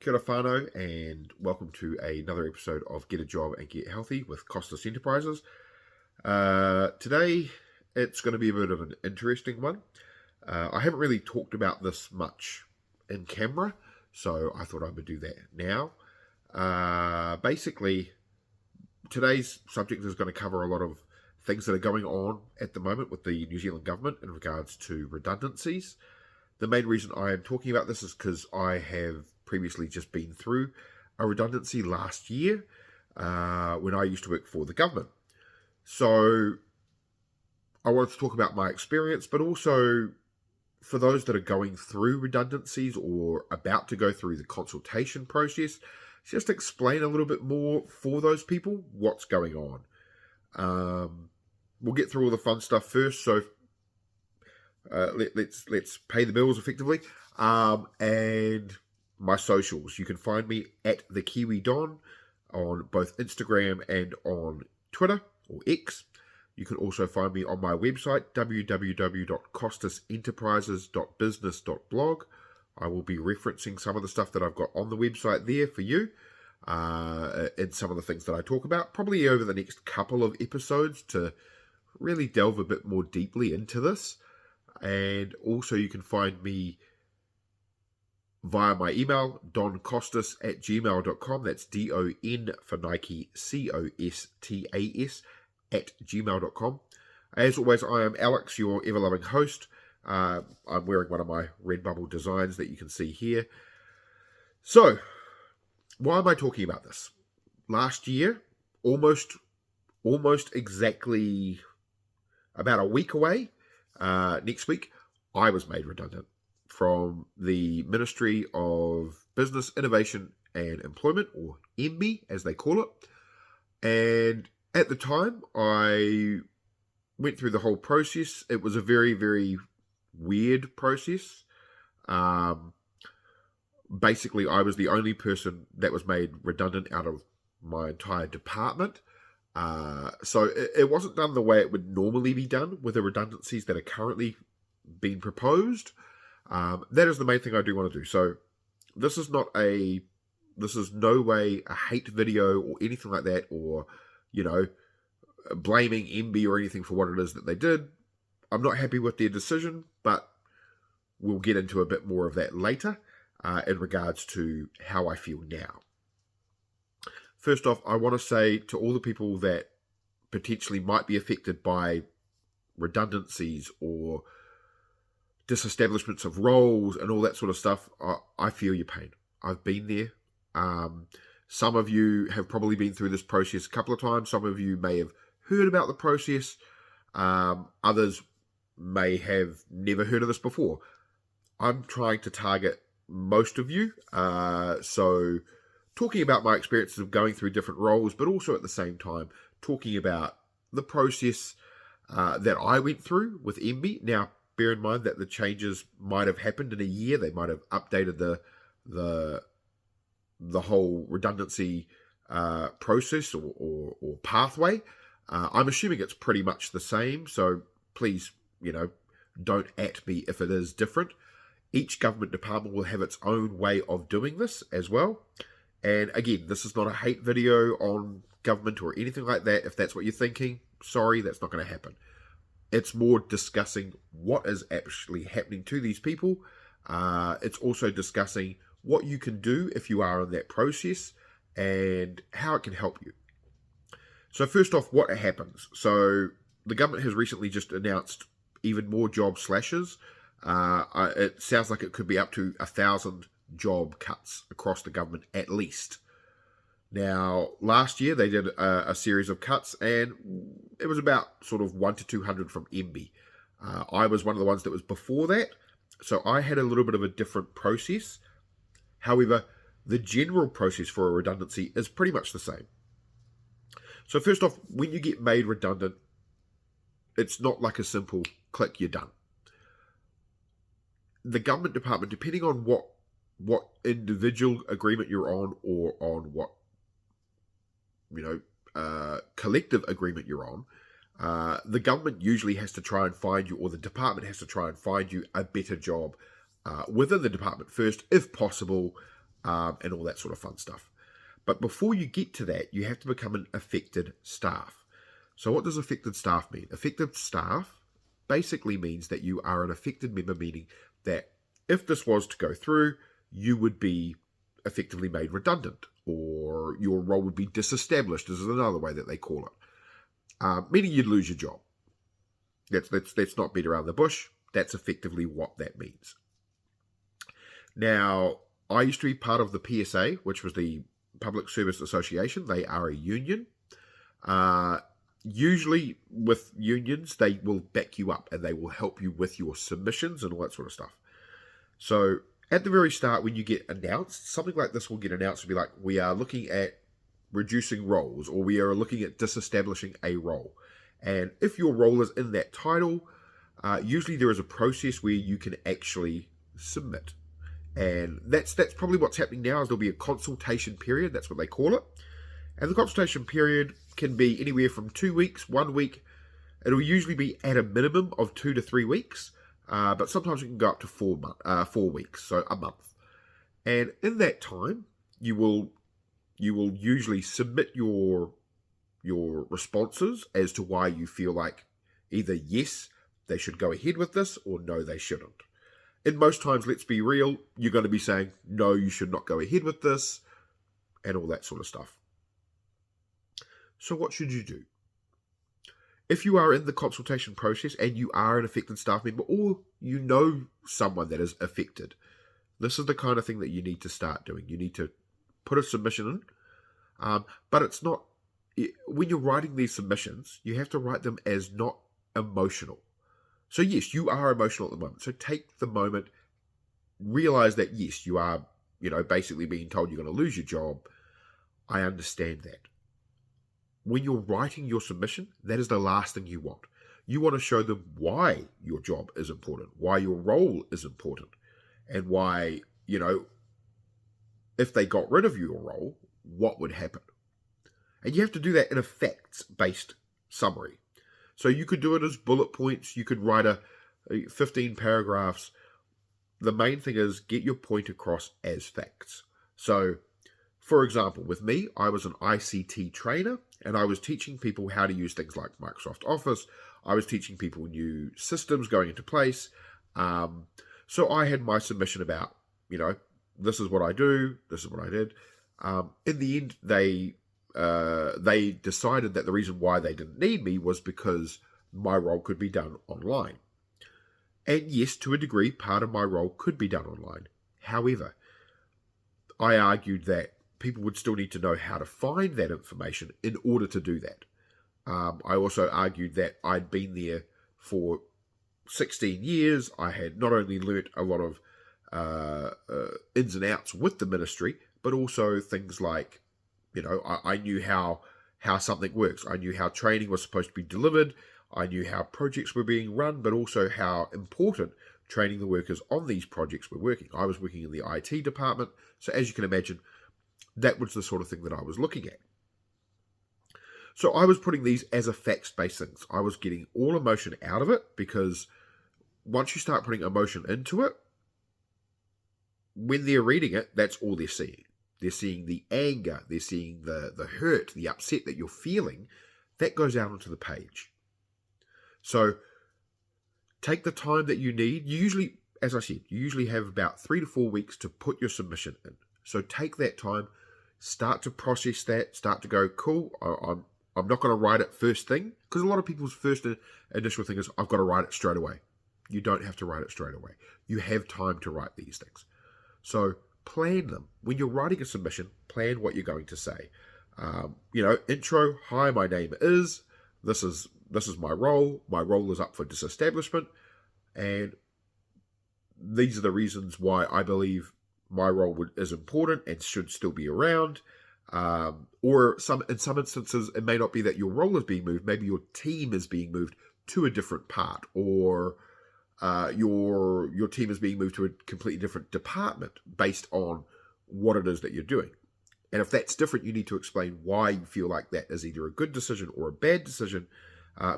Kia ora whānau, and welcome to another episode of Get a Job and Get Healthy with Costas Enterprises. Today, it's going to be a bit of an interesting one. I haven't really talked about this much in camera, so I thought I would do that now. Basically, today's subject is going to cover a lot of things that are going on at the moment with the New Zealand government in regards to redundancies. The main reason I am talking about this is because I have previously just been through a redundancy last year when I used to work for the government. So I wanted to talk about my experience, but also for those that are going through redundancies or about to go through the consultation process, just explain a little bit more for those people what's going on. We'll get through all the fun stuff first, so let's pay the bills effectively. And my socials. You can find me at the Kiwi Don on both Instagram and on Twitter or X. You can also find me on my website, www.costasenterprises.business.blog. I will be referencing some of the stuff that I've got on the website there for you, and some of the things that I talk about, probably over the next couple of episodes to really delve a bit more deeply into this. And also you can find me via my email, doncostas@gmail.com. That's DON for Nike, COSTAS @gmail.com. As always, I am Alex, your ever-loving host. I'm wearing one of my Redbubble designs that you can see here. So, why am I talking about this? Last year, almost exactly about a week away, next week, I was made redundant from the Ministry of Business, Innovation and Employment, or MB as they call it. And at the time, I went through the whole process. It was a very, very weird process. Basically, I was the only person that was made redundant out of my entire department. So it wasn't done the way it would normally be done with the redundancies that are currently being proposed. That is the main thing I do want to do. So this is no way a hate video or anything like that, or, blaming MB or anything for what it is that they did. I'm not happy with their decision, but we'll get into a bit more of that later in regards to how I feel now. First off, I want to say to all the people that potentially might be affected by redundancies or disestablishments of roles and all that sort of stuff, I feel your pain. I've been there. Some of you have probably been through this process a couple of times. Some of you may have heard about the process. Others may have never heard of this before. I'm trying to target most of you. So talking about my experiences of going through different roles, but also at the same time talking about the process that I went through with MB. Now, bear in mind that the changes might have happened in a year. They might have updated the whole redundancy process or pathway. I'm assuming it's pretty much the same. So please, don't at me if it is different. Each government department will have its own way of doing this as well. And again, this is not a hate video on government or anything like that. If that's what you're thinking, sorry, that's not going to happen. It's more discussing what is actually happening to these people. It's also discussing what you can do if you are in that process and how it can help you. So first off, what happens? So the government has recently just announced even more job slashes. It sounds like it could be up to 1,000 job cuts across the government at least. Now, last year they did a series of cuts, and it was about sort of 100 to 200 from MB. I was one of the ones that was before that, so I had a little bit of a different process. However, the general process for a redundancy is pretty much the same. So first off, when you get made redundant, it's not like a simple click, you're done. The government department, depending on what individual agreement you're on or on what collective agreement you're on, the government usually has to try and find you, or the department has to try and find you a better job within the department first, if possible, and all that sort of fun stuff. But before you get to that, you have to become an affected staff. So what does affected staff mean? Affected staff basically means that you are an affected member, meaning that if this was to go through, you would be effectively made redundant, or your role would be disestablished, is another way that they call it, meaning you'd lose your job. Let's not beat around the bush. That's effectively what that means. Now, I used to be part of the PSA, which was the Public Service Association. They are a union. Usually with unions, they will back you up and they will help you with your submissions and all that sort of stuff. So at the very start, when you get announced, something like this will get announced to be like, we are looking at reducing roles, or we are looking at disestablishing a role. And if your role is in that title, usually there is a process where you can actually submit. And that's probably what's happening now, is there'll be a consultation period. That's what they call it. And the consultation period can be anywhere from 2 weeks, 1 week. It'll usually be at a minimum of 2 to 3 weeks, but sometimes it can go up to 4 weeks, so a month. And in that time, you will usually submit your responses as to why you feel like either yes, they should go ahead with this, or no, they shouldn't. In most times, let's be real, you're going to be saying, no, you should not go ahead with this, and all that sort of stuff. So what should you do? If you are in the consultation process and you are an affected staff member, or you know someone that is affected, this is the kind of thing that you need to start doing. You need to put a submission in, but it's not, when you're writing these submissions, you have to write them as not emotional. So yes, you are emotional at the moment. So take the moment, realize that yes, you are, basically being told you're going to lose your job. I understand that. When you're writing your submission, that is the last thing you want. You want to show them why your job is important, why your role is important, and why, if they got rid of your role, what would happen. And you have to do that in a facts-based summary. So you could do it as bullet points. You could write a 15 paragraphs. The main thing is get your point across as facts. So, for example, with me, I was an ICT trainer, and I was teaching people how to use things like Microsoft Office. I was teaching people new systems going into place. So I had my submission about, this is what I do, this is what I did. In the end, they decided that the reason why they didn't need me was because my role could be done online. And yes, to a degree, part of my role could be done online. However, I argued that people would still need to know how to find that information in order to do that. I also argued that I'd been there for 16 years. I had not only learnt a lot of ins and outs with the ministry, but also things like, I knew how something works. I knew how training was supposed to be delivered. I knew how projects were being run, but also how important training the workers on these projects were working. I was working in the IT department, so as you can imagine, that was the sort of thing that I was looking at. So I was putting these as a facts-based things. I was getting all emotion out of it, because once you start putting emotion into it, when they're reading it, that's all they're seeing. They're seeing the anger, they're seeing the hurt, the upset that you're feeling. That goes out onto the page. So take the time that you need. You usually, as I said, you usually have about 3 to 4 weeks to put your submission in. So take that time, start to process that, start to go, cool, I'm not going to write it first thing, because a lot of people's first initial thing is, I've got to write it straight away. You don't have to write it straight away. You have time to write these things. So plan them. When you're writing a submission, plan what you're going to say. Intro, hi, my name is, this is my role. My role is up for disestablishment, and these are the reasons why I believe my role is important and should still be around. Or in some instances, it may not be that your role is being moved. Maybe your team is being moved to a different part, or your team is being moved to a completely different department based on what it is that you're doing. And if that's different, you need to explain why you feel like that is either a good decision or a bad decision.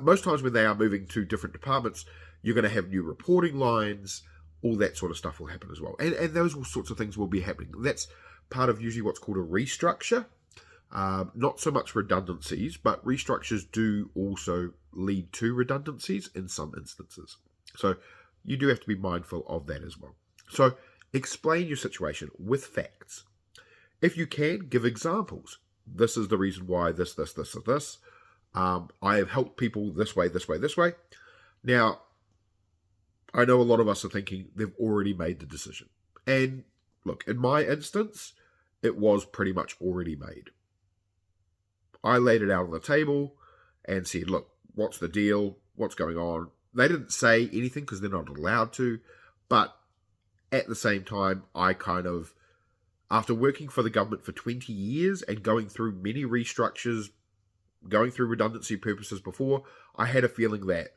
Most times when they are moving to different departments, you're going to have new reporting lines. All that sort of stuff will happen as well. And those sorts of things will be happening. That's part of usually what's called a restructure. Not so much redundancies, but restructures do also lead to redundancies in some instances. So you do have to be mindful of that as well. So explain your situation with facts. If you can, give examples. This is the reason why this. I have helped people this way. Now, I know a lot of us are thinking they've already made the decision. And look, in my instance, it was pretty much already made. I laid it out on the table and said, look, what's the deal? What's going on? They didn't say anything because they're not allowed to. But at the same time, I kind of, after working for the government for 20 years and going through many restructures, going through redundancy purposes before, I had a feeling that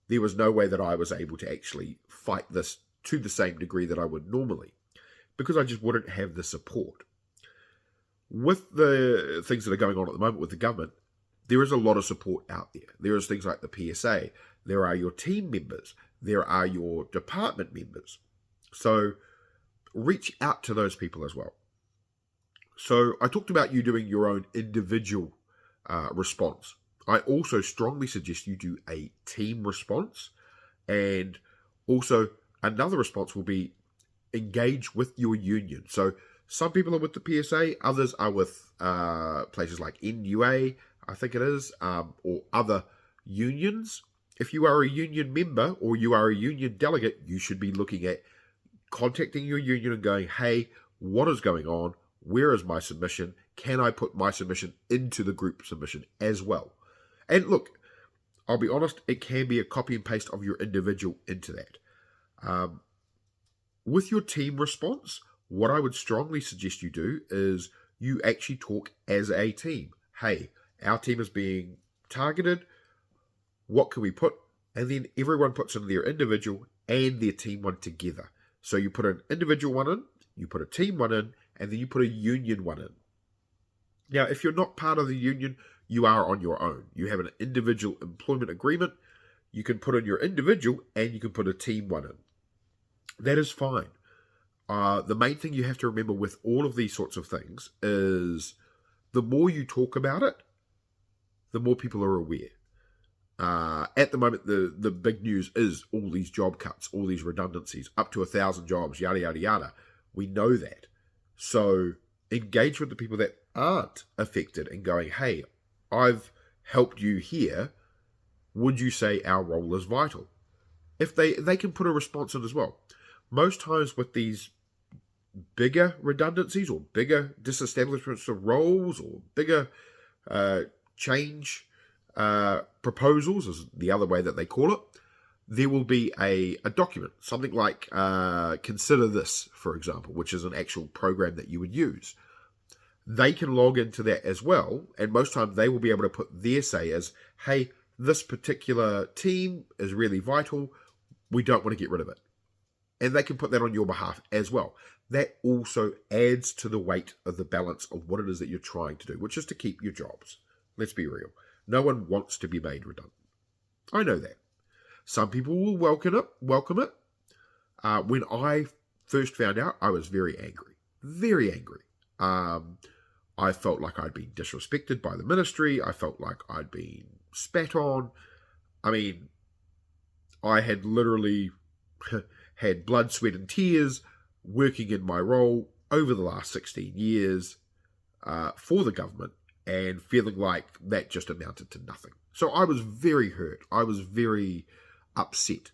there was no way that I was able to actually fight this to the same degree that I would normally, because I just wouldn't have the support. With the things that are going on at the moment with the government, there is a lot of support out there. There is things like the PSA. There are your team members. There are your department members. So reach out to those people as well. So I talked about you doing your own individual response. I also strongly suggest you do a team response, and also another response will be engage with your union. So some people are with the PSA, others are with places like NUA, I think it is, or other unions. If you are a union member or you are a union delegate, you should be looking at contacting your union and going, hey, what is going on? Where is my submission? Can I put my submission into the group submission as well? And look, I'll be honest, it can be a copy and paste of your individual into that. With your team response, what I would strongly suggest you do is you actually talk as a team. Hey, our team is being targeted. What can we put? And then everyone puts in their individual and their team one together. So you put an individual one in, you put a team one in, and then you put a union one in. Now, if you're not part of the union, you are on your own. You have an individual employment agreement. You can put in your individual and you can put a team one in. That is fine. The main thing you have to remember with all of these sorts of things is the more you talk about it, the more people are aware. At the moment, the big news is all these job cuts, all these redundancies, up to 1,000 jobs, yada, yada, yada. We know that. So engage with the people that aren't affected and going, hey, I've helped you here. Would you say our role is vital? If they can put a response in as well. Most times with these bigger redundancies or bigger disestablishments of roles or bigger change proposals is the other way that they call it, there will be a document, something like Consider This, for example, which is an actual program that you would use. They can log into that as well, and most times they will be able to put their say as, hey, this particular team is really vital, we don't want to get rid of it. And they can put that on your behalf as well. That also adds to the weight of the balance of what it is that you're trying to do, which is to keep your jobs. Let's be real. No one wants to be made redundant. I know that. Some people will welcome it. When I first found out, I was very angry. Very angry. I felt like I'd been disrespected by the ministry. I felt like I'd been spat on. I mean, I had literally had blood, sweat and tears working in my role over the last 16 years for the government and feeling like that just amounted to nothing. So I was very hurt. I was very upset.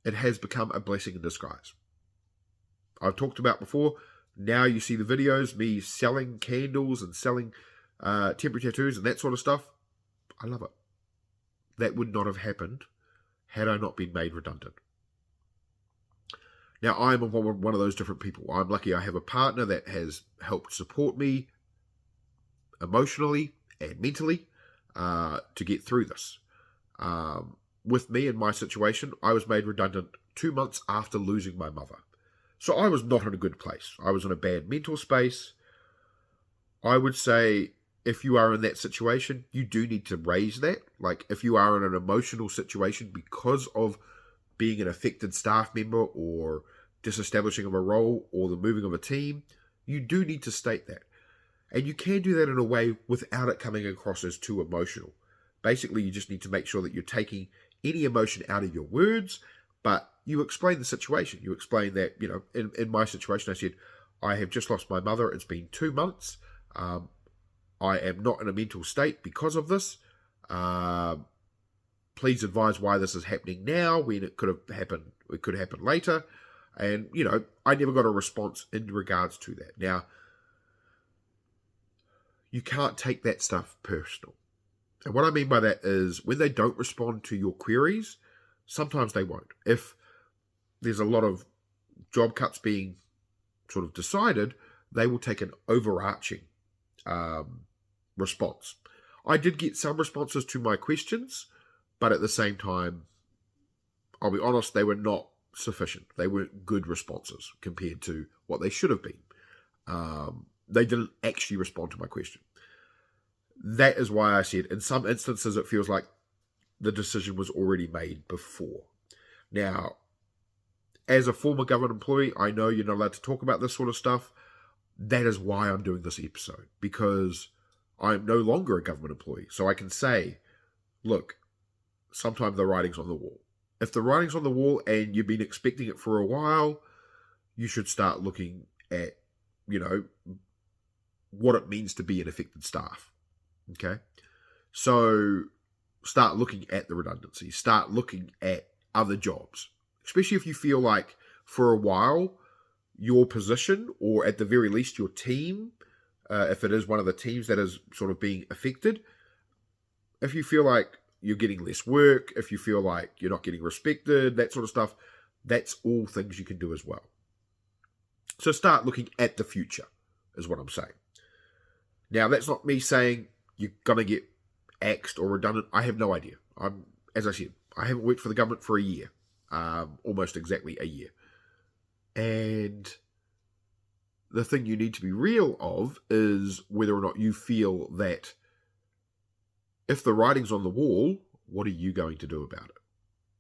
It has become a blessing in disguise. I've talked about before, now you see the videos, me selling candles and selling temporary tattoos and that sort of stuff. I love it. That would not have happened had I not been made redundant. Now, I'm one of those different people. I'm lucky I have a partner that has helped support me emotionally and mentally to get through this. With me in my situation, I was made redundant 2 months after losing my mother. So I was not in a good place. I was in a bad mental space. I would say if you are in that situation, you do need to raise that. Like if you are in an emotional situation because of being an affected staff member or disestablishing of a role or the moving of a team, you do need to state that. And you can do that in a way without it coming across as too emotional. Basically, you just need to make sure that you're taking any emotion out of your words, but you explain the situation. You explain that, in my situation, I said, I have just lost my mother. It's been 2 months. I am not in a mental state because of this. Please advise why this is happening now when it could have happened. It could happen later. And, I never got a response in regards to that. Now, you can't take that stuff personal. And what I mean by that is when they don't respond to your queries, sometimes they won't. If there's a lot of job cuts being sort of decided, they will take an overarching response. I did get some responses to my questions, but at the same time, I'll be honest, they were not sufficient. They weren't good responses compared to what they should have been. They didn't actually respond to my question. That is why I said in some instances it feels like the decision was already made before. Now, as a former government employee, I know you're not allowed to talk about this sort of stuff. That is why I'm doing this episode, because I'm no longer a government employee. So I can say, look, sometimes the writing's on the wall. If the writing's on the wall and you've been expecting it for a while, you should start looking at, what it means to be an affected staff. Okay? So start looking at the redundancies. Start looking at other jobs. Especially if you feel like for a while your position, or at the very least your team, if it is one of the teams that is sort of being affected, if you feel like you're getting less work, if you feel like you're not getting respected, that sort of stuff, that's all things you can do as well. So start looking at the future, is what I'm saying. Now, that's not me saying you're going to get axed or redundant. I have no idea. As I said, I haven't worked for the government for a year, almost exactly a year. And the thing you need to be real of is whether or not you feel that if the writing's on the wall, what are you going to do about it?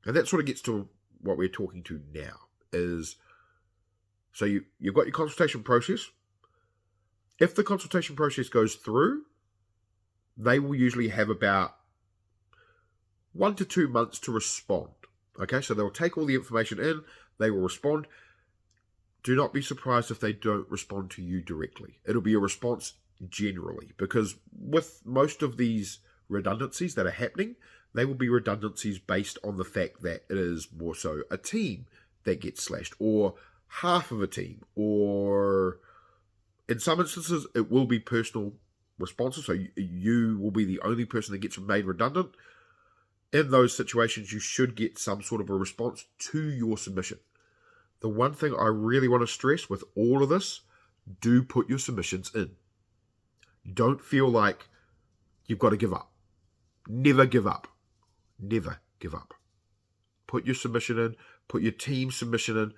And that sort of gets to what we're talking to now is, so you've got your consultation process. If the consultation process goes through, they will usually have about 1 to 2 months to respond. Okay, so they'll take all the information in, they will respond. Do not be surprised if they don't respond to you directly. It'll be a response generally, because with most of these redundancies that are happening, they will be redundancies based on the fact that it is more so a team that gets slashed, or half of a team, or in some instances it will be personal responses, so you will be the only person that gets made redundant. In those situations, you should get some sort of a response to your submission. The one thing I really want to stress with all of this, do put your submissions in. Don't feel like you've got to give up. Never give up. Never give up. Put your submission in. Put your team submission in.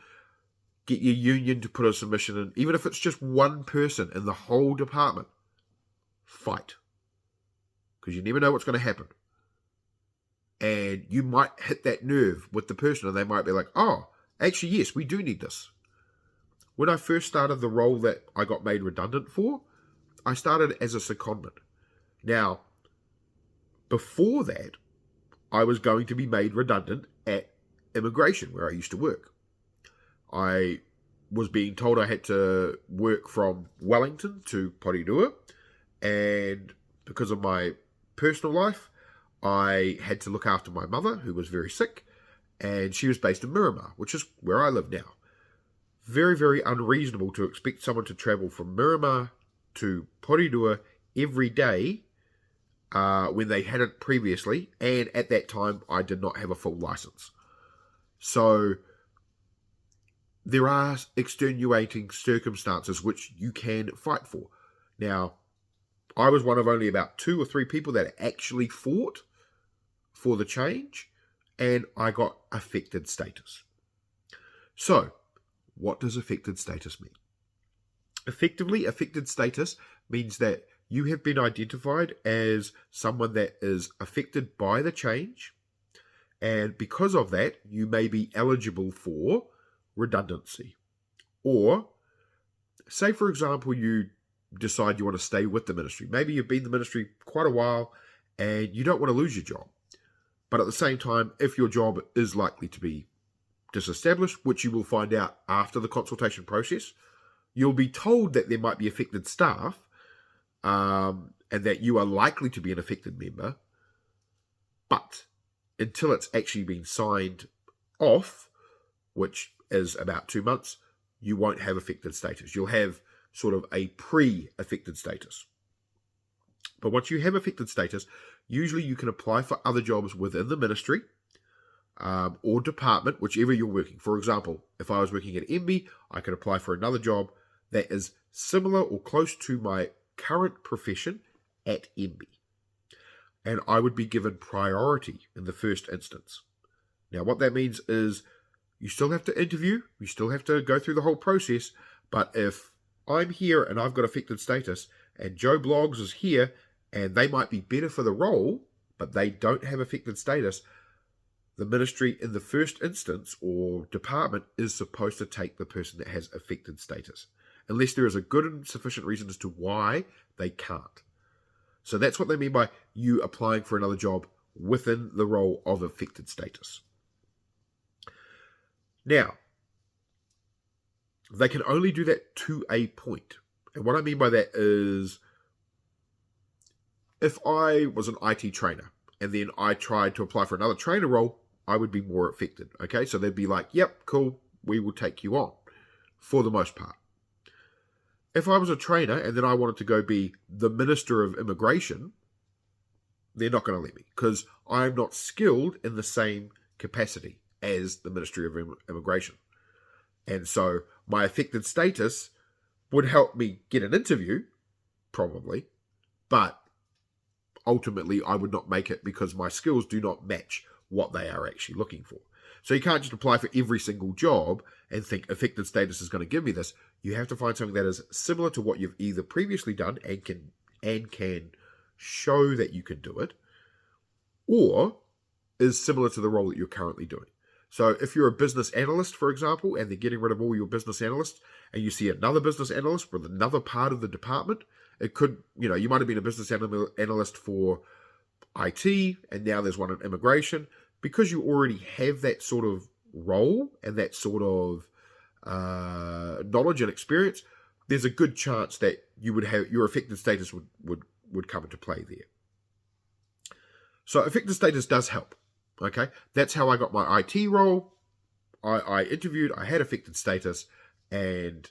Get your union to put a submission in. Even if it's just one person in the whole department. Fight. Because you never know what's going to happen. And you might hit that nerve with the person and they might be like, oh, actually, yes, we do need this. When I first started the role that I got made redundant for, I started as a secondment. Now, before that, I was going to be made redundant at immigration, where I used to work. I was being told I had to work from Wellington to Porirua, and because of my personal life, I had to look after my mother, who was very sick, and she was based in Miramar, which is where I live now. Very, very unreasonable to expect someone to travel from Miramar to Porirua every day when they hadn't previously, and at that time I did not have a full license. So there are extenuating circumstances which you can fight for. Now, I was one of only about 2 or 3 people that actually fought for the change, and I got affected status. So, what does affected status mean? Effectively, affected status means that you have been identified as someone that is affected by the change, and because of that, you may be eligible for redundancy. Or, say for example, you decide you want to stay with the ministry. Maybe you've been in the ministry quite a while and you don't want to lose your job. But at the same time, if your job is likely to be disestablished, which you will find out after the consultation process, you'll be told that there might be affected staff, and that you are likely to be an affected member, but until it's actually been signed off, which is about 2 months, you won't have affected status. You'll have sort of a pre-affected status. But once you have affected status, usually you can apply for other jobs within the ministry or department, whichever you're working. For example, if I was working at MB, I could apply for another job that is similar or close to my current profession at MB. And I would be given priority in the first instance. Now, what that means is you still have to interview, you still have to go through the whole process, but if I'm here and I've got affected status and Joe Bloggs is here and they might be better for the role, but they don't have affected status, the ministry in the first instance or department is supposed to take the person that has affected status, unless there is a good and sufficient reason as to why they can't. So that's what they mean by you applying for another job within the role of affected status. Now, they can only do that to a point. And what I mean by that is, if I was an IT trainer and then I tried to apply for another trainer role, I would be more affected. Okay, so they'd be like, yep, cool, we will take you on for the most part. If I was a trainer and then I wanted to go be the Minister of Immigration, they're not going to let me because I'm not skilled in the same capacity as the Ministry of Immigration. And so my affected status would help me get an interview, probably, but ultimately I would not make it because my skills do not match what they are actually looking for. So you can't just apply for every single job and think affected status is going to give me this. You have to find something that is similar to what you've either previously done and can show that you can do it, or is similar to the role that you're currently doing. So if you're a business analyst, for example, and they're getting rid of all your business analysts, and you see another business analyst with another part of the department, it could, you might have been a business analyst for IT, and now there's one in immigration. Because you already have that sort of role and that sort of knowledge and experience, there's a good chance that you would have your affected status would come into play there. So affected status does help. Okay, that's how I got my IT role. I interviewed, I had affected status, and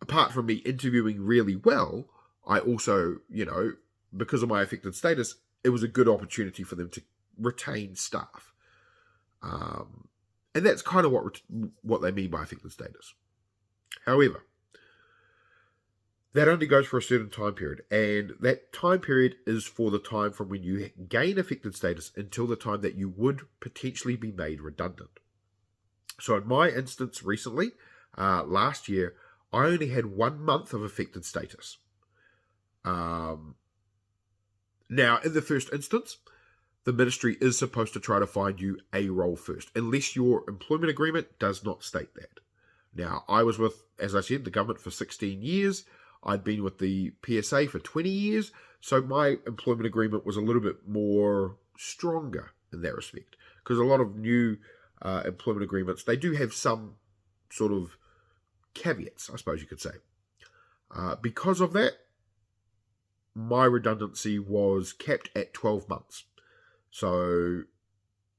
apart from me interviewing really well, I also, because of my affected status, it was a good opportunity for them to retain staff. And that's kind of what they mean by affected status. However, that only goes for a certain time period, and that time period is for the time from when you gain affected status until the time that you would potentially be made redundant. So in my instance recently, last year, I only had 1 month of affected status. Now, in the first instance, the ministry is supposed to try to find you a role first, unless your employment agreement does not state that. Now, I was with, as I said, the government for 16 years. I'd been with the PSA for 20 years, so my employment agreement was a little bit more stronger in that respect. Because a lot of new employment agreements, they do have some sort of caveats, I suppose you could say. Because of that, my redundancy was kept at 12 months. So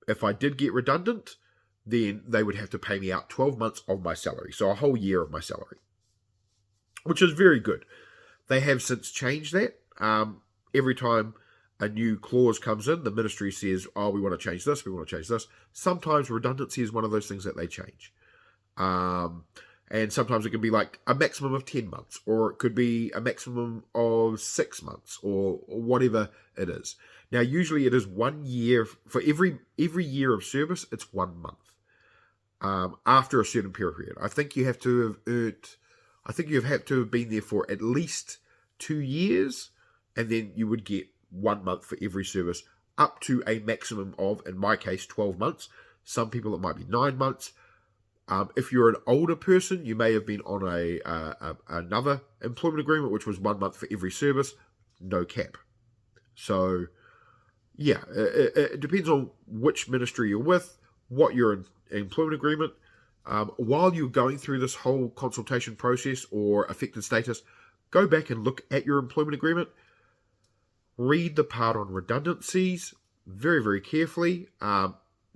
if I did get redundant, then they would have to pay me out 12 months of my salary. So a whole year of my salary, which is very good. They have since changed that. Every time a new clause comes in, the ministry says, oh, we want to change this, we want to change this. Sometimes redundancy is one of those things that they change. And sometimes it can be like a maximum of 10 months, or it could be a maximum of 6 months, or whatever it is. Now, usually it is 1 year. For every year of service, it's 1 month. After a certain period. I think you have to have earned, I think you have to have been there for at least 2 years, and then you would get 1 month for every service, up to a maximum of, in my case, 12 months. Some people it might be 9 months. If you're an older person, you may have been on another employment agreement, which was 1 month for every service, no cap. So, yeah, it depends on which ministry you're with, what your employment agreement. While you're going through this whole consultation process or affected status, go back and look at your employment agreement. Read the part on redundancies very, very carefully.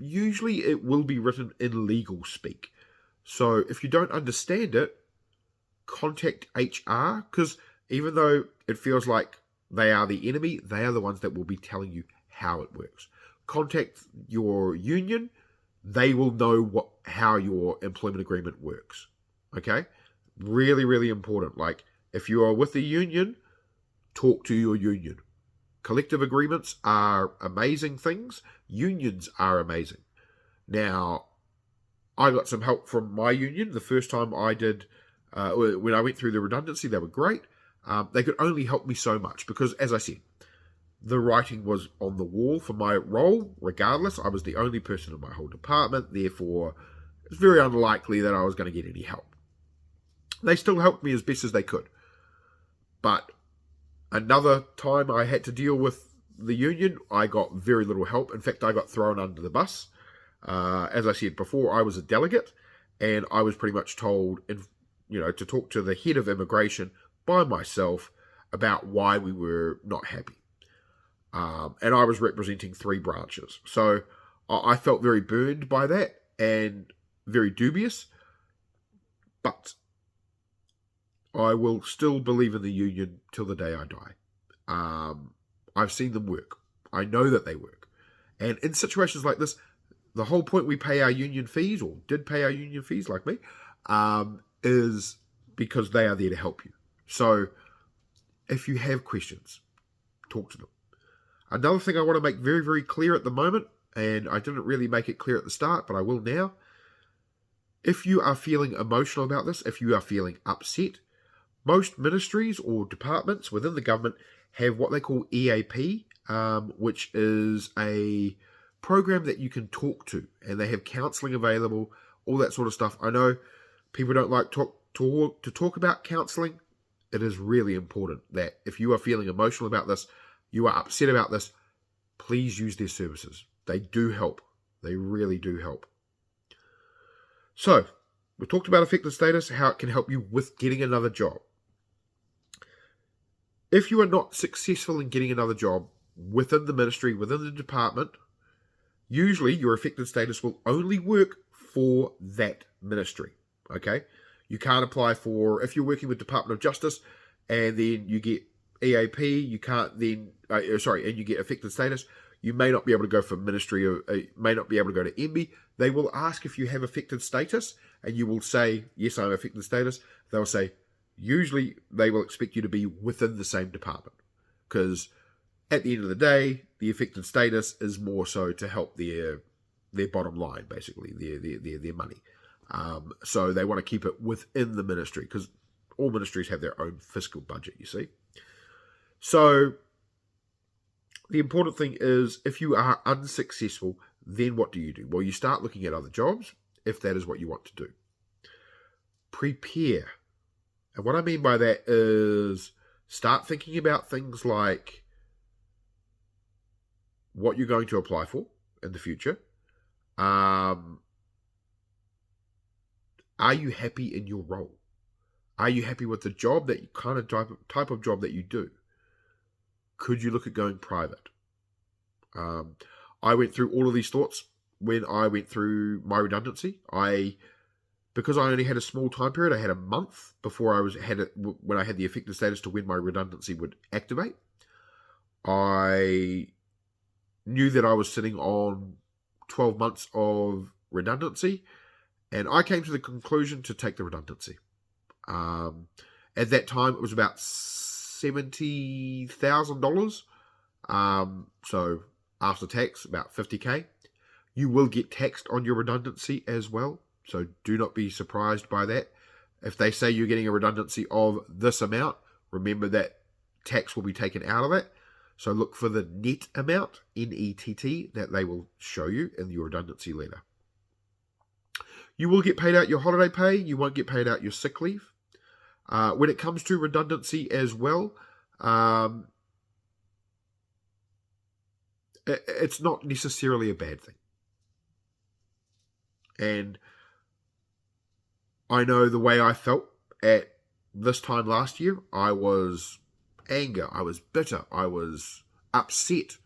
Usually it will be written in legal speak. So if you don't understand it, contact HR, because even though it feels like they are the enemy, they are the ones that will be telling you how it works. Contact your union. They will know how your employment agreement works. Okay? Really, really important. Like, if you are with the union, talk to your union. Collective agreements are amazing things. Unions are amazing. Now, I got some help from my union the first time I did, when I went through the redundancy. They were great. They could only help me so much because, as I said, the writing was on the wall for my role. Regardless, I was the only person in my whole department. Therefore, it's very unlikely that I was going to get any help. They still helped me as best as they could. But another time I had to deal with the union, I got very little help. In fact, I got thrown under the bus. As I said before, I was a delegate, and I was pretty much told, to talk to the head of immigration by myself about why we were not happy. And I was representing 3 branches. So I felt very burned by that and very dubious. But I will still believe in the union till the day I die. I've seen them work. I know that they work. And in situations like this, the whole point we pay our union fees, or did pay our union fees like me, is because they are there to help you. So if you have questions, talk to them. Another thing I want to make very, very clear at the moment, and I didn't really make it clear at the start, but I will now. If you are feeling emotional about this, if you are feeling upset, most ministries or departments within the government have what they call EAP, which is a program that you can talk to, and they have counselling available, all that sort of stuff. I know people don't like to talk about counselling. It is really important that if you are feeling emotional about this, you are upset about this, please use their services. They do help. They really do help. So, we talked about affected status, how it can help you with getting another job. If you are not successful in getting another job within the ministry, within the department, usually your affected status will only work for that ministry. Okay? You can't apply for, if you're working with Department of Justice and then you get EAP, you can't then, and you get affected status, you may not be able to go for ministry, or may not be able to go to MB. They will ask if you have affected status, and you will say, yes, I'm affected status. They'll say, usually they will expect you to be within the same department, because at the end of the day, the affected status is more so to help their bottom line, basically, their money. So they want to keep it within the ministry, because all ministries have their own fiscal budget, you see. So the important thing is, if you are unsuccessful, then what do? Well, you start looking at other jobs, if that is what you want to do. Prepare. And what I mean by that is start thinking about things like what you're going to apply for in the future. Are you happy in your role? Are you happy with the job, that kind of type of job that you do? Could you look at going private? I went through all of these thoughts when I went through my redundancy. Because I only had a small time period, I had a month before when I had the affected status to when my redundancy would activate. I knew that I was sitting on 12 months of redundancy, and I came to the conclusion to take the redundancy. At that time, it was about $70,000. So after tax, about $50,000. You will get taxed on your redundancy as well. So do not be surprised by that. If they say you're getting a redundancy of this amount, remember that tax will be taken out of it. So look for the net amount, NETT, that they will show you in your redundancy letter. You will get paid out your holiday pay. You won't get paid out your sick leave. When it comes to redundancy as well, it's not necessarily a bad thing. And I know the way I felt at this time last year, I was anger, I was bitter, I was upset,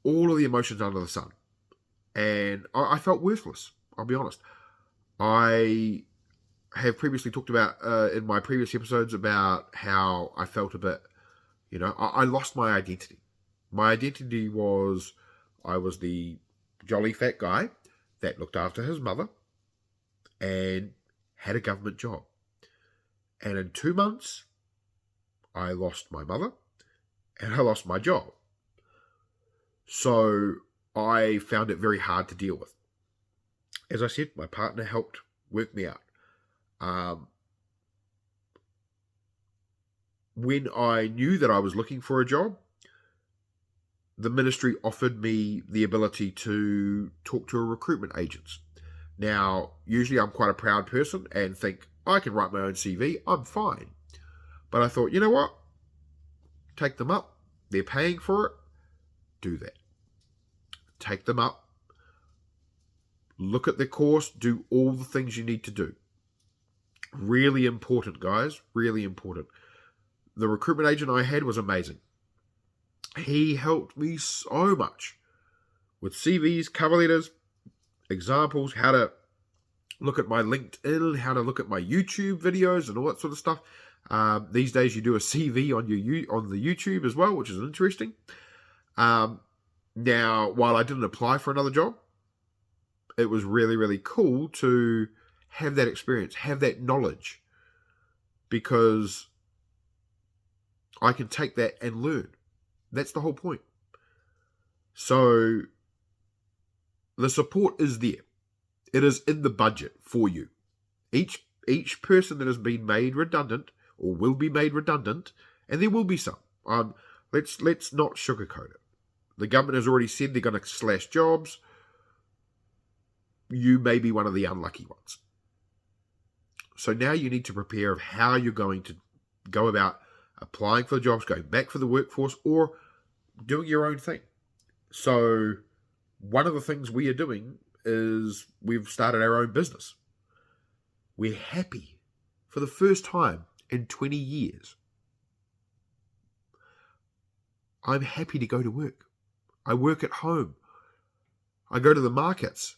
all of the emotions under the sun. And I felt worthless, I'll be honest. I have previously talked about, in my previous episodes, about how I felt a bit, I lost my identity. My identity was, I was the jolly fat guy that looked after his mother and had a government job. And in 2 months, I lost my mother and I lost my job. So I found it very hard to deal with. As I said, my partner helped work me out. When I knew that I was looking for a job, the ministry offered me the ability to talk to a recruitment agent. Now, usually I'm quite a proud person and think, I can write my own CV, I'm fine. But I thought, you know what? Take them up. They're paying for it. Do that. Take them up. Look at the course. Do all the things you need to do. Really important, guys. Really important. The recruitment agent I had was amazing. He helped me so much with CVs, cover letters, examples, how to look at my LinkedIn, how to look at my YouTube videos and all that sort of stuff. These days you do a CV on the YouTube as well, which is interesting. Now, while I didn't apply for another job, it was really, really cool to have that experience, have that knowledge, because I can take that and learn. That's the whole point. So the support is there. It is in the budget for you. Each person that has been made redundant or will be made redundant, and there will be some. Let's not sugarcoat it. The government has already said they're going to slash jobs. You may be one of the unlucky ones. So now you need to prepare of how you're going to go about applying for the jobs, going back for the workforce, or doing your own thing. So one of the things we are doing is we've started our own business. We're happy for the first time in 20 years. I'm happy to go to work. I work at home. I go to the markets.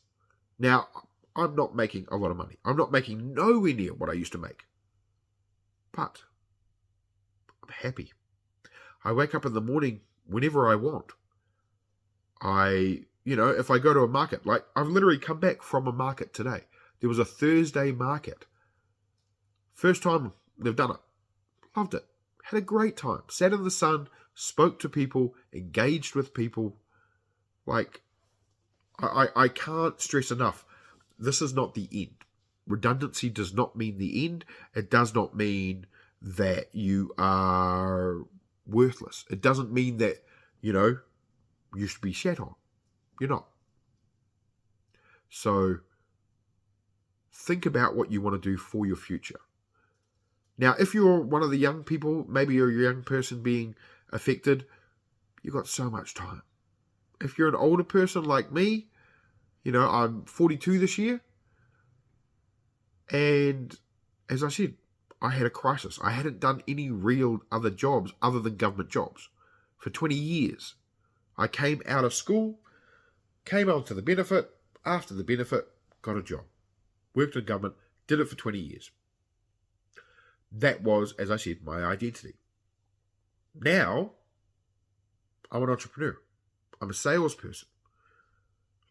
Now, I'm not making a lot of money. I'm not making nowhere near what I used to make. But I'm happy. I wake up in the morning whenever I want. If I go to a market, like I've literally come back from a market today. There was a Thursday market. First time they've done it. Loved it. Had a great time. Sat in the sun, spoke to people, engaged with people. Like, I can't stress enough. This is not the end. Redundancy does not mean the end. It does not mean that you are worthless. It doesn't mean that, you should be shat on. You're not. So think about what you want to do for your future. Now, if you're one of the young people, maybe you're a young person being affected, you've got so much time. If you're an older person like me, I'm 42 this year, and as I said, I had a crisis. I hadn't done any real other jobs other than government jobs for 20 years. I came out of school, came on to the benefit, after the benefit, got a job. Worked in government, did it for 20 years. That was, as I said, my identity. Now, I'm an entrepreneur. I'm a salesperson.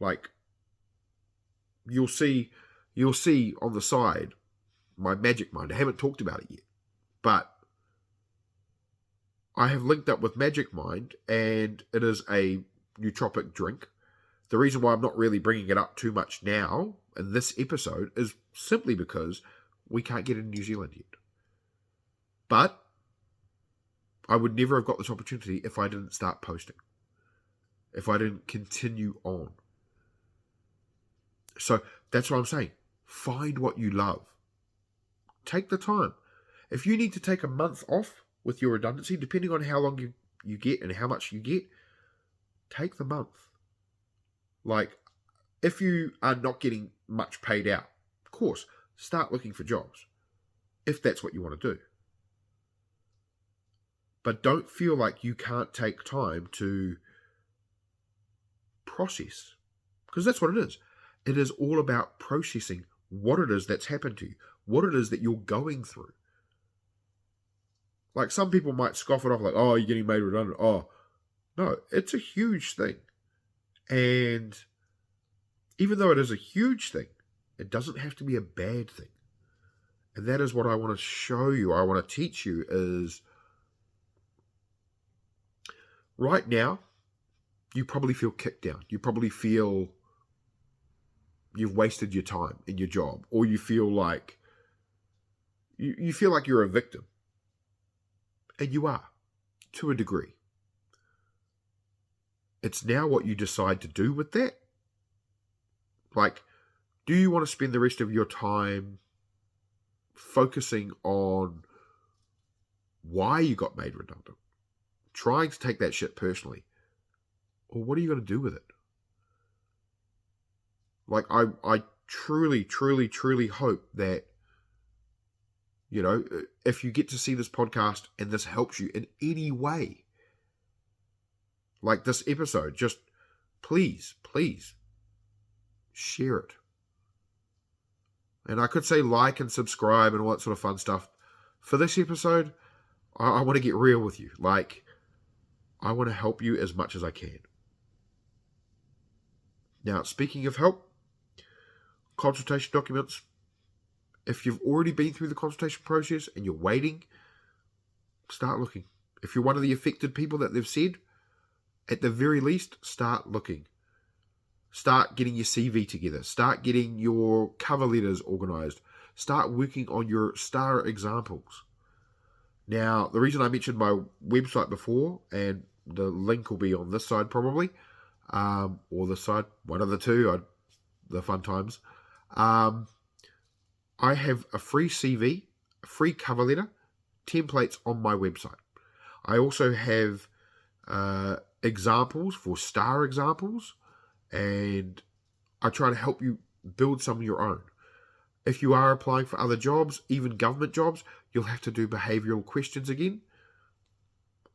Like, you'll see on the side my magic mind. I haven't talked about it yet, but I have linked up with Magic Mind, and it is a nootropic drink. The reason why I'm not really bringing it up too much now in this episode is simply because we can't get it in New Zealand yet. But I would never have got this opportunity if I didn't start posting, if I didn't continue on. So that's what I'm saying. Find what you love. Take the time. If you need to take a month off with your redundancy, depending on how long you get and how much you get, take the month. Like, if you are not getting much paid out, of course, start looking for jobs, if that's what you want to do. But don't feel like you can't take time to process, because that's what it is. It is all about processing what it is that's happened to you, what it is that you're going through. Like, some people might scoff it off like, oh, you're getting made redundant. Oh, no, it's a huge thing. And even though it is a huge thing, it doesn't have to be a bad thing. And that is what I want to show you, I want to teach you is, right now, you probably feel kicked down. You probably feel you've wasted your time in your job, or you feel like you feel like you're a victim. And you are, to a degree. It's now what you decide to do with that. Like, do you want to spend the rest of your time focusing on why you got made redundant, trying to take that shit personally, or what are you going to do with it? Like, I truly, truly, truly hope that, you know, if you get to see this podcast and this helps you in any way, like this episode, just please, please share it. And I could say like and subscribe and all that sort of fun stuff. For this episode, I want to get real with you. Like, I want to help you as much as I can. Now, speaking of help, consultation documents. If you've already been through the consultation process and you're waiting, start looking. If you're one of the affected people that they've said, at the very least, start looking. Start getting your CV together. Start getting your cover letters organized. Start working on your star examples. Now, the reason I mentioned my website before, and the link will be on this side probably, or this side, one of the two, the fun times. I have a free CV, a free cover letter, templates on my website. I also have examples for star examples, and I try to help you build some of your own. If you are applying for other jobs, even government jobs, you'll have to do behavioural questions again.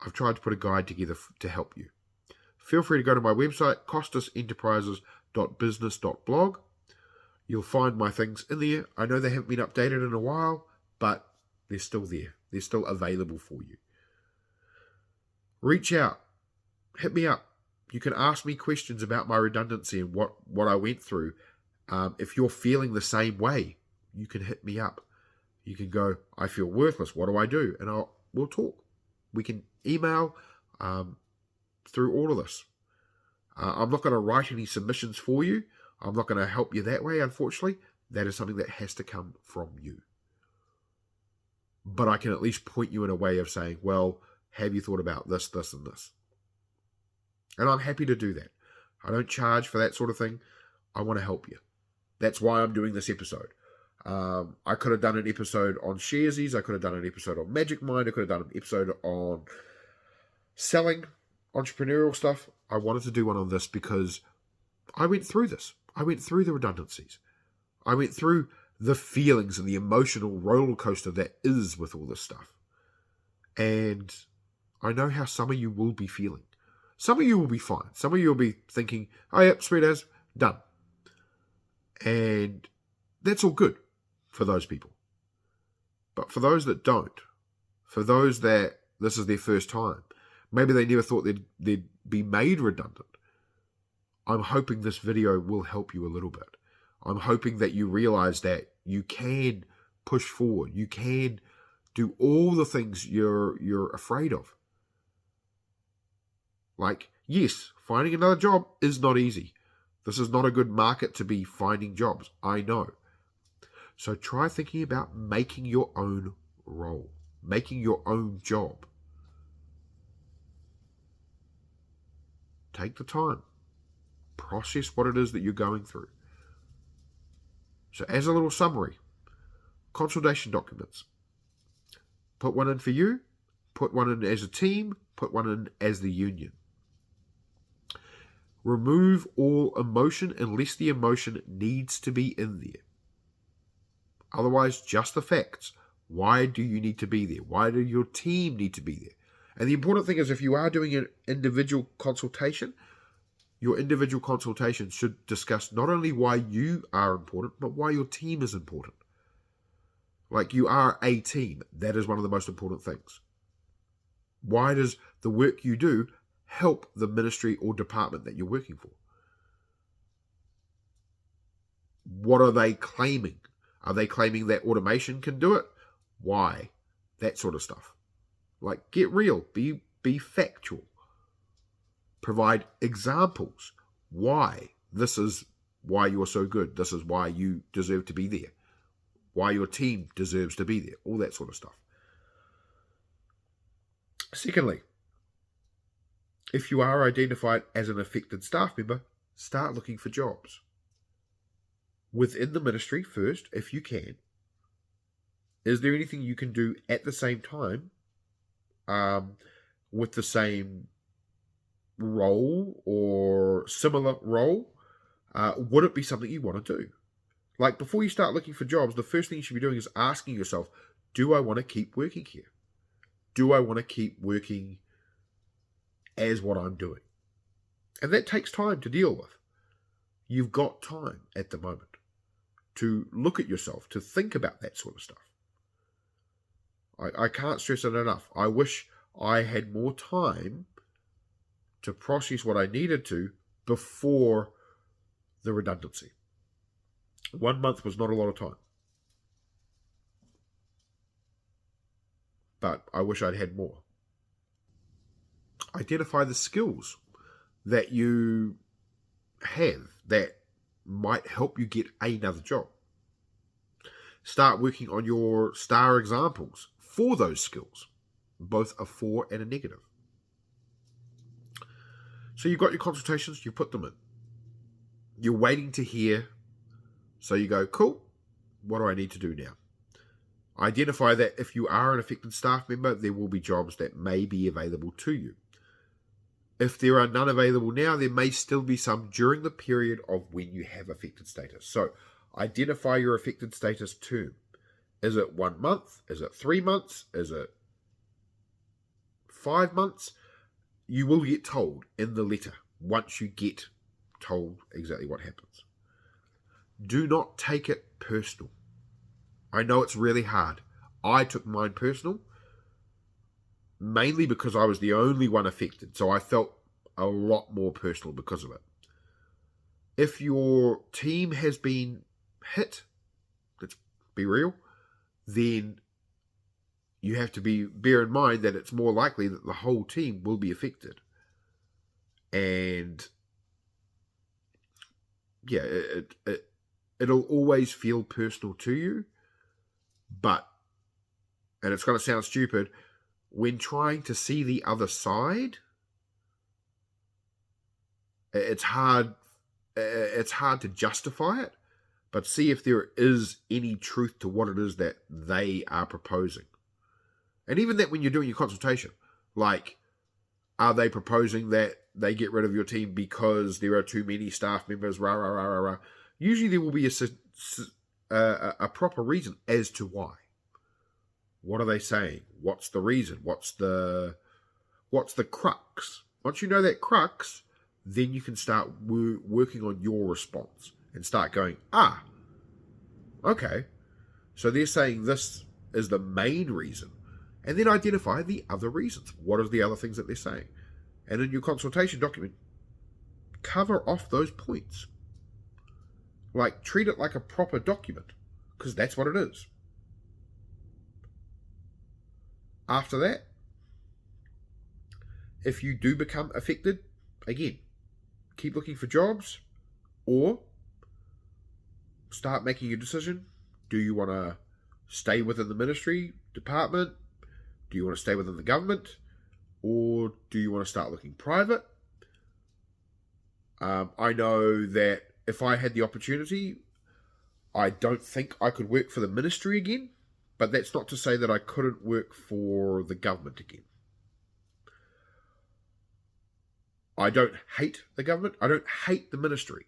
I've tried to put a guide together to help you. Feel free to go to my website, costasenterprises.business.blog. You'll find my things in there. I know they haven't been updated in a while, but they're still there. They're still available for you. Reach out. Hit me up. You can ask me questions about my redundancy and what I went through. If you're feeling the same way, you can hit me up. You can go, I feel worthless. What do I do? And we'll talk. We can email through all of this. I'm not going to write any submissions for you. I'm not going to help you that way, unfortunately. That is something that has to come from you. But I can at least point you in a way of saying, well, have you thought about this, this, and this? And I'm happy to do that. I don't charge for that sort of thing. I want to help you. That's why I'm doing this episode. I could have done an episode on Sharesies. I could have done an episode on Magic Mind. I could have done an episode on selling, entrepreneurial stuff. I wanted to do one on this because I went through this. I went through the redundancies. I went through the feelings and the emotional roller coaster that is with all this stuff. And I know how some of you will be feeling. Some of you will be fine. Some of you will be thinking, oh, yep, sweet as, done. And that's all good for those people. But for those that don't, for those that this is their first time, maybe they never thought they'd be made redundant, I'm hoping this video will help you a little bit. I'm hoping that you realize that you can push forward. You can do all the things you're afraid of. Like, yes, finding another job is not easy. This is not a good market to be finding jobs. I know. So try thinking about making your own role, making your own job. Take the time. Process what it is that you're going through. So as a little summary, consultation documents. Put one in for you, put one in as a team, put one in as the union. Remove all emotion unless the emotion needs to be in there. Otherwise, just the facts. Why do you need to be there? Why do your team need to be there? And the important thing is, if you are doing an individual consultation, your individual consultation should discuss not only why you are important, but why your team is important. Like, you are a team. That is one of the most important things. Why does the work you do help the ministry or department that you're working for? What are they claiming? Are they claiming that automation can do it? Why? That sort of stuff. Like, get real. Be factual. Provide examples. Why? This is why you're so good. This is why you deserve to be there. Why your team deserves to be there. All that sort of stuff. Secondly, if you are identified as an affected staff member, start looking for jobs. Within the ministry first, if you can. Is there anything you can do at the same time with the same role or similar role? Would it be something you want to do? Like, before you start looking for jobs, the first thing you should be doing is asking yourself, do I want to keep working here? Do I want to keep working as what I'm doing? And that takes time to deal with. You've got time at the moment to look at yourself, to think about that sort of stuff. I can't stress it enough. I wish I had more time to process what I needed to before the redundancy. 1 month was not a lot of time. But I wish I'd had more. Identify the skills that you have that might help you get another job. Start working on your star examples for those skills, both a for and a negative. So you've got your consultations, you put them in. You're waiting to hear, so you go, cool, what do I need to do now? Identify that if you are an affected staff member, there will be jobs that may be available to you. If there are none available now, there may still be some during the period of when you have affected status. So identify your affected status term. Is it 1 month? Is it 3 months? Is it 5 months? You will get told in the letter once you get told exactly what happens. Do not take it personal. I know it's really hard. I took mine personal, mainly because I was the only one affected, so I felt a lot more personal because of it. If your team has been hit, let's be real, then you have to bear in mind that it's more likely that the whole team will be affected. And yeah, it'll always feel personal to you, but, and it's going to sound stupid, when trying to see the other side, it's hard to justify it, but see if there is any truth to what it is that they are proposing. And even that when you're doing your consultation, like, are they proposing that they get rid of your team because there are too many staff members, rah, rah, rah, rah, rah. Usually there will be a proper reason as to why. What are they saying? What's the reason? What's the crux? Once you know that crux, then you can start working on your response and start going, okay, so they're saying this is the main reason. And then identify the other reasons. What are the other things that they're saying? And in your consultation document, cover off those points. Like, treat it like a proper document, because that's what it is. After that, if you do become affected, again, keep looking for jobs, or start making a decision. Do you want to stay within the ministry department? Do you want to stay within the government? Or do you want to start looking private? I know that if I had the opportunity, I don't think I could work for the ministry again, but that's not to say that I couldn't work for the government again. I don't hate the government. I don't hate the ministry.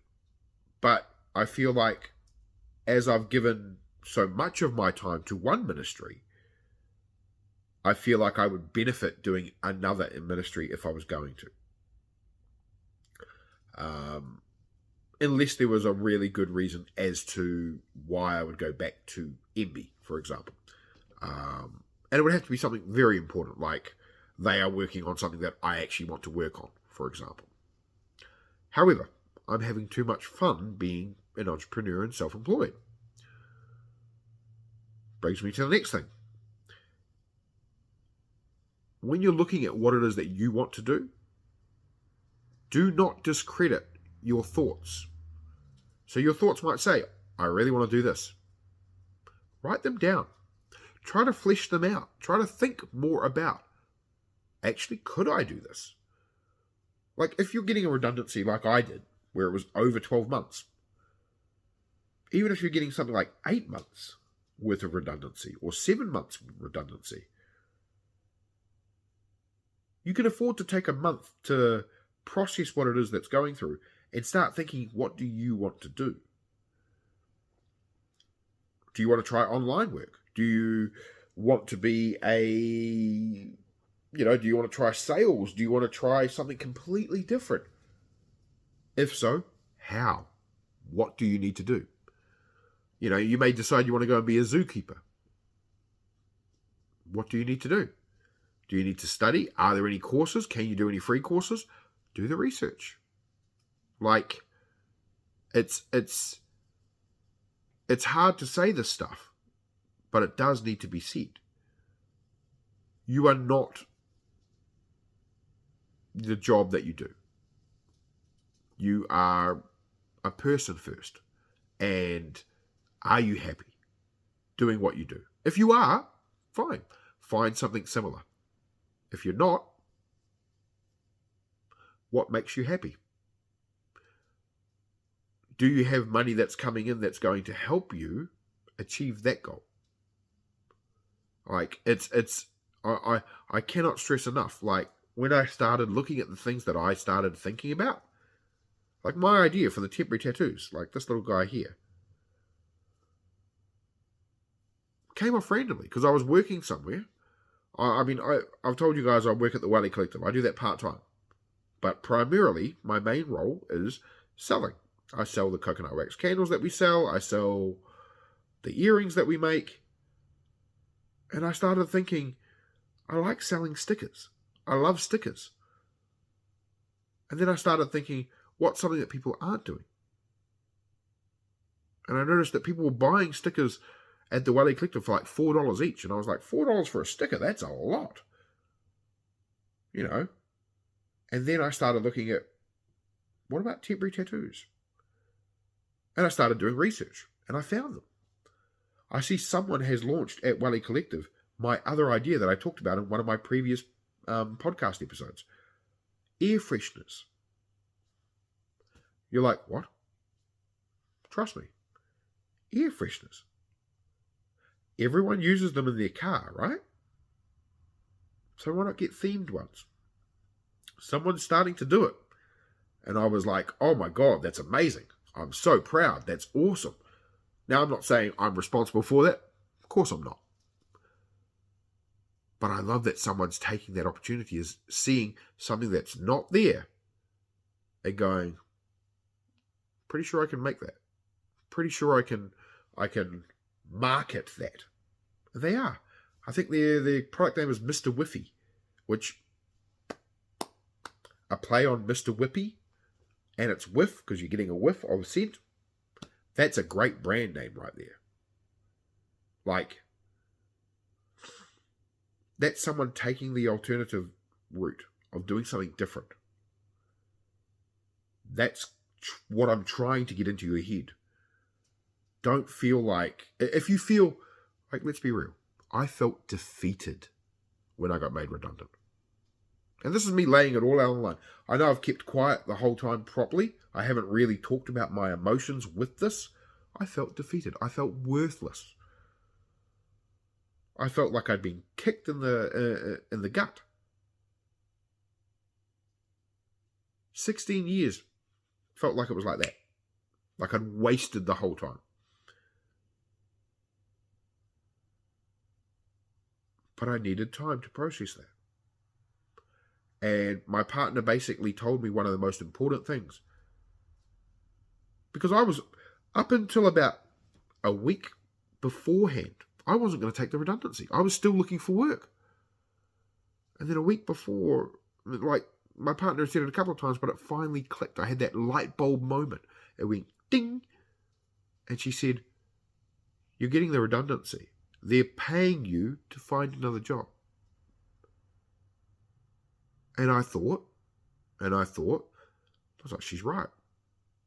But I feel like as I've given so much of my time to one ministry, I feel like I would benefit doing another in ministry if I was going to. Unless there was a really good reason as to why I would go back to MB, for example. And it would have to be something very important, like they are working on something that I actually want to work on, for example. However, I'm having too much fun being an entrepreneur and self-employed. Brings me to the next thing. When you're looking at what it is that you want to do not discredit your thoughts. So your thoughts might say, I really want to do this. Write them down. Try to flesh them out. Try to think more about, actually, could I do this? Like if you're getting a redundancy like I did, where it was over 12 months, even if you're getting something like 8 months worth of redundancy or 7 months redundancy, you can afford to take a month to process what it is that's going through and start thinking, what do you want to do? Do you want to try online work? Do you want to be do you want to try sales? Do you want to try something completely different? If so, how? What do you need to do? You may decide you want to go and be a zookeeper. What do you need to do? Do you need to study? Are there any courses? Can you do any free courses? Do the research. Like, it's hard to say this stuff, but it does need to be said. You are not the job that you do. You are a person first. And are you happy doing what you do? If you are, fine. Find something similar. If you're not, what makes you happy? Do you have money that's coming in that's going to help you achieve that goal? Like, I cannot stress enough. Like, when I started looking at the things that I started thinking about, like my idea for the temporary tattoos, like this little guy here, came off randomly because I was working somewhere. I've told you guys I work at the Wally Collective. I do that part-time. But primarily, my main role is selling. I sell the coconut wax candles that we sell. I sell the earrings that we make. And I started thinking, I like selling stickers. I love stickers. And then I started thinking, what's something that people aren't doing? And I noticed that people were buying stickers at the Wally Collective for like $4 each. And I was like, $4 for a sticker? That's a lot. And then I started looking at, what about temporary tattoos? And I started doing research, and I found them. I see someone has launched at Wally Collective my other idea that I talked about in one of my previous podcast episodes. Air fresheners. You're like, what? Trust me. Air fresheners. Everyone uses them in their car, right? So why not get themed ones? Someone's starting to do it. And I was like, oh my God, that's amazing. I'm so proud. That's awesome. Now, I'm not saying I'm responsible for that. Of course I'm not. But I love that someone's taking that opportunity, is seeing something that's not there and going, pretty sure I can make that. Pretty sure I can market that. And they are. I think their product name is Mr. Whiffy, which a play on Mr. Whippy, and it's whiff because you're getting a whiff of scent. That's a great brand name right there. Like, that's someone taking the alternative route of doing something different. That's what I'm trying to get into your head. Don't feel like, if you feel, like, let's be real, I felt defeated when I got made redundant. And this is me laying it all out on the line. I know I've kept quiet the whole time properly. I haven't really talked about my emotions with this I felt defeated. I felt worthless. I felt like I'd been kicked in the gut. 16 years felt like it was like that. Like I'd wasted the whole time. But I needed time to process that. And my partner basically told me one of the most important things. Because I was, up until about a week beforehand, I wasn't going to take the redundancy. I was still looking for work. And then a week before, like my partner said it a couple of times, but it finally clicked. I had that light bulb moment. It went ding. And she said, "You're getting the redundancy. They're paying you to find another job." And I thought, I was like, she's right.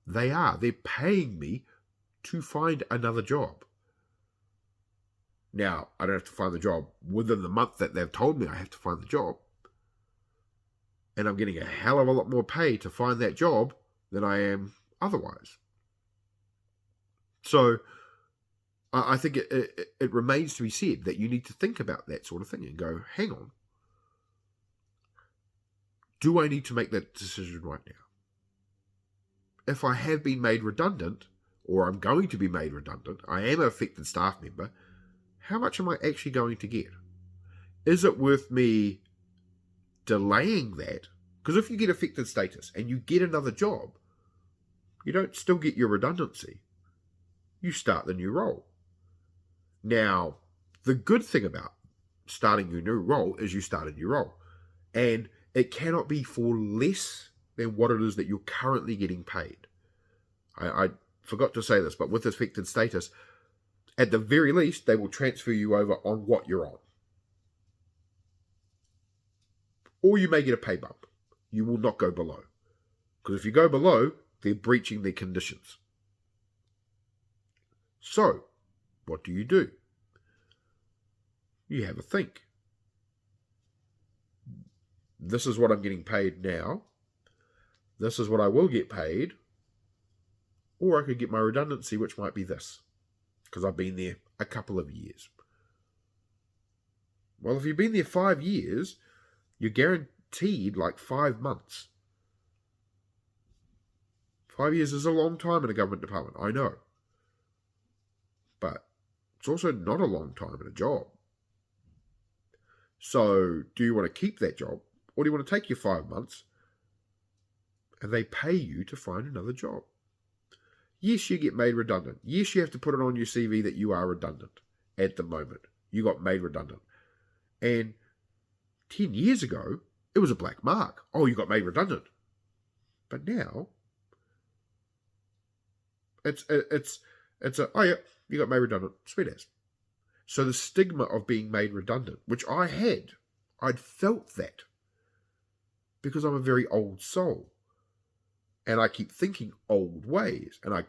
They are. They're paying me to find another job. Now, I don't have to find the job within the month that they've told me I have to find the job. And I'm getting a hell of a lot more pay to find that job than I am otherwise. So, I think it remains to be said that you need to think about that sort of thing and go, hang on. Do I need to make that decision right now? If I have been made redundant, or I'm going to be made redundant, I am an affected staff member, how much am I actually going to get? Is it worth me delaying that? Because if you get affected status and you get another job, you don't still get your redundancy. You start the new role. Now, the good thing about starting your new role is you start a new role. And it cannot be for less than what it is that you're currently getting paid. I forgot to say this, but with affected status, at the very least, they will transfer you over on what you're on. Or you may get a pay bump. You will not go below. Because if you go below, they're breaching their conditions. So, what do? You have a think. This is what I'm getting paid now. This is what I will get paid. Or I could get my redundancy, which might be this. Because I've been there a couple of years. Well, if you've been there 5 years, you're guaranteed like 5 months. 5 years is a long time in a government department, I know. But it's also not a long time in a job. So, do you want to keep that job? Or do you want to take your 5 months and they pay you to find another job? Yes, you get made redundant. Yes, you have to put it on your CV that you are redundant at the moment. You got made redundant. And 10 years ago, it was a black mark. Oh, you got made redundant. But now, it's oh yeah, you got made redundant. Sweet as. So the stigma of being made redundant, which I'd felt that. Because I'm a very old soul. And I keep thinking old ways. And I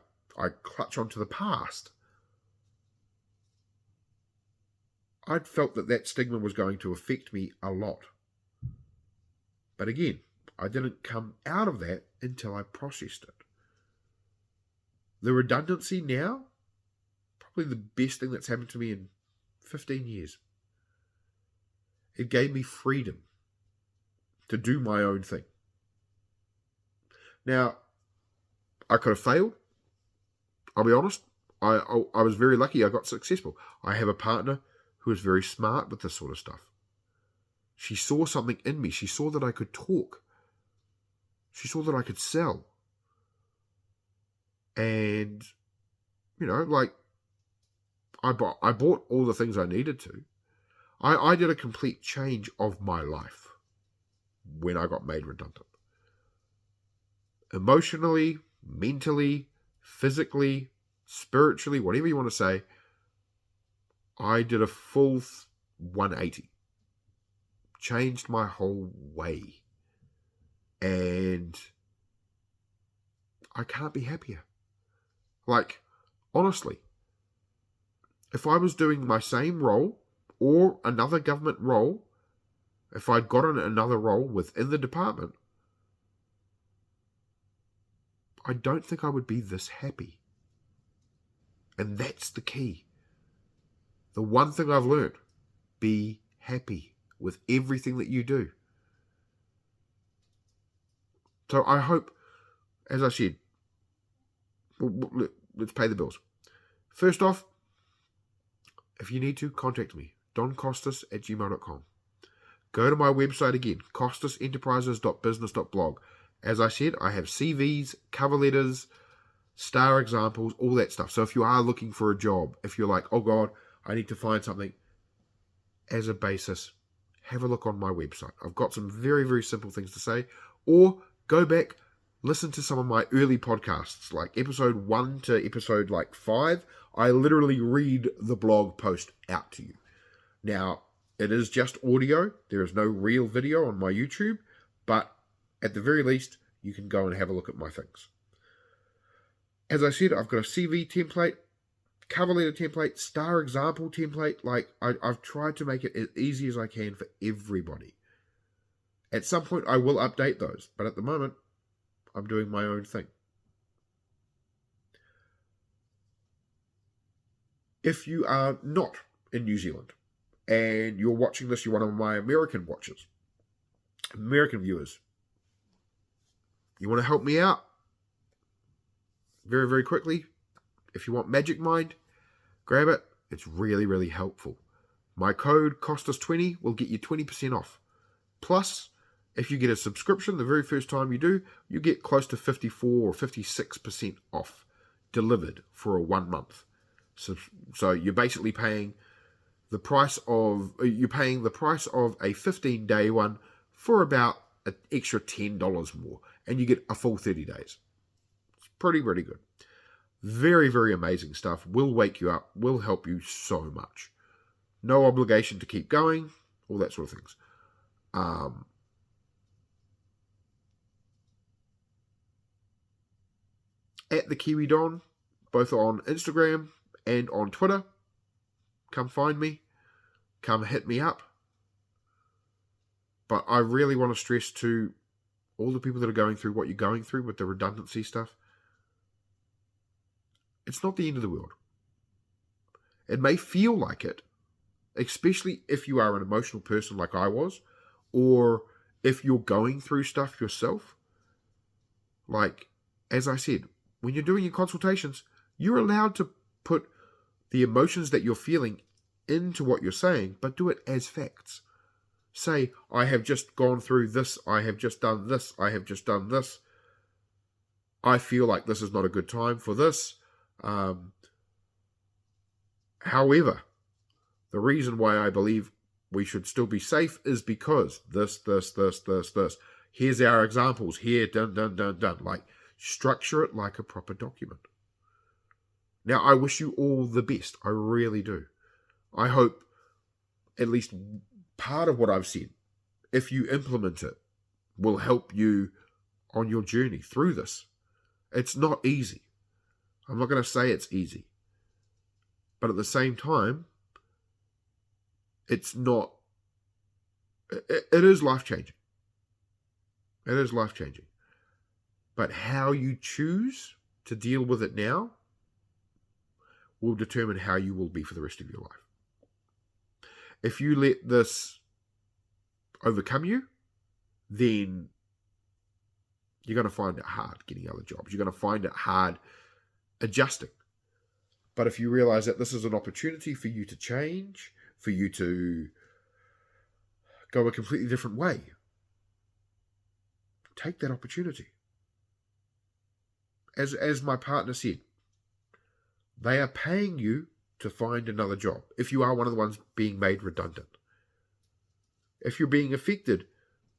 clutch onto the past. I'd felt that stigma was going to affect me a lot. But again, I didn't come out of that until I processed it. The redundancy now, probably the best thing that's happened to me in 15 years. It gave me freedom to do my own thing. Now, I could have failed. I'll be honest. I was very lucky I got successful. I have a partner who is very smart with this sort of stuff. She saw something in me. She saw that I could talk. She saw that I could sell. And, like, I bought all the things I needed to. I did a complete change of my life when I got made redundant. Emotionally, mentally, physically, spiritually, whatever you want to say, I did a full 180. Changed my whole way. And I can't be happier. Like, honestly, if I was doing my same role or another government role, if I'd gotten another role within the department, I don't think I would be this happy. And that's the key. The one thing I've learned, be happy with everything that you do. So I hope, as I said, let's pay the bills. First off, if you need to, contact me, doncostas@gmail.com. Go to my website again, costasenterprises.business.blog. As I said, I have CVs, cover letters, star examples, all that stuff. So if you are looking for a job, if you're like, oh God, I need to find something, as a basis, have a look on my website. I've got some very, very simple things to say. Or go back, listen to some of my early podcasts, like episode 1 to episode 5. I literally read the blog post out to you. Now, it is just audio. There is no real video on my YouTube, but at the very least, you can go and have a look at my things. As I said, I've got a CV template, cover letter template, star example template. I've tried to make it as easy as I can for everybody. At some point, I will update those, but at the moment, I'm doing my own thing. If you are not in New Zealand and you're watching this, you're one of my American watchers, American viewers, you want to help me out very, very quickly, if you want Magic Mind, grab it. It's really, really helpful. My code, Costas20, will get you 20% off. Plus, if you get a subscription the very first time you do, you get close to 54 or 56% off delivered for a 1 month. So you're basically paying the price of a 15-day one for about an extra $10 more, and you get a full 30 days. It's pretty good. Very, very amazing stuff. Will wake you up, will help you so much. No obligation to keep going, all that sort of things. At the Kiwi Don, both on Instagram and on Twitter. Come find me. Come hit me up. But I really want to stress to all the people that are going through what you're going through with the redundancy stuff, it's not the end of the world. It may feel like it, especially if you are an emotional person like I was, or if you're going through stuff yourself. Like, as I said, when you're doing your consultations, you're allowed to put the emotions that you're feeling into what you're saying, but do it as facts. Say, I have just gone through this, I have just done this, I have just done this. I feel like this is not a good time for this. However, the reason why I believe we should still be safe is because this. Here's our examples. Here, done. Like, structure it like a proper document. Now, I wish you all the best. I really do. I hope at least part of what I've said, if you implement it, will help you on your journey through this. It's not easy. I'm not going to say it's easy. But at the same time, it's not... It is life-changing. It is life-changing. But how you choose to deal with it now will determine how you will be for the rest of your life. If you let this overcome you, then you're going to find it hard getting other jobs. You're going to find it hard adjusting. But if you realize that this is an opportunity for you to change, for you to go a completely different way, take that opportunity. As my partner said, they are paying you to find another job if you are one of the ones being made redundant. If you're being affected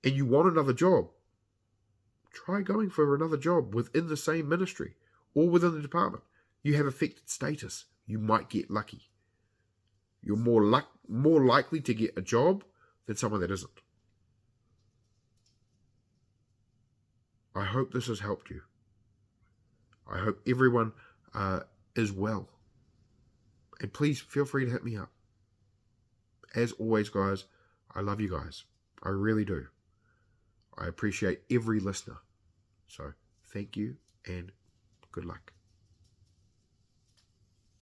and you want another job, try going for another job within the same ministry or within the department. You have affected status. You might get lucky. You're more likely to get a job than someone that isn't. I hope this has helped you. I hope everyone is well. And please feel free to hit me up. As always, guys, I love you guys. I really do. I appreciate every listener. So thank you and good luck.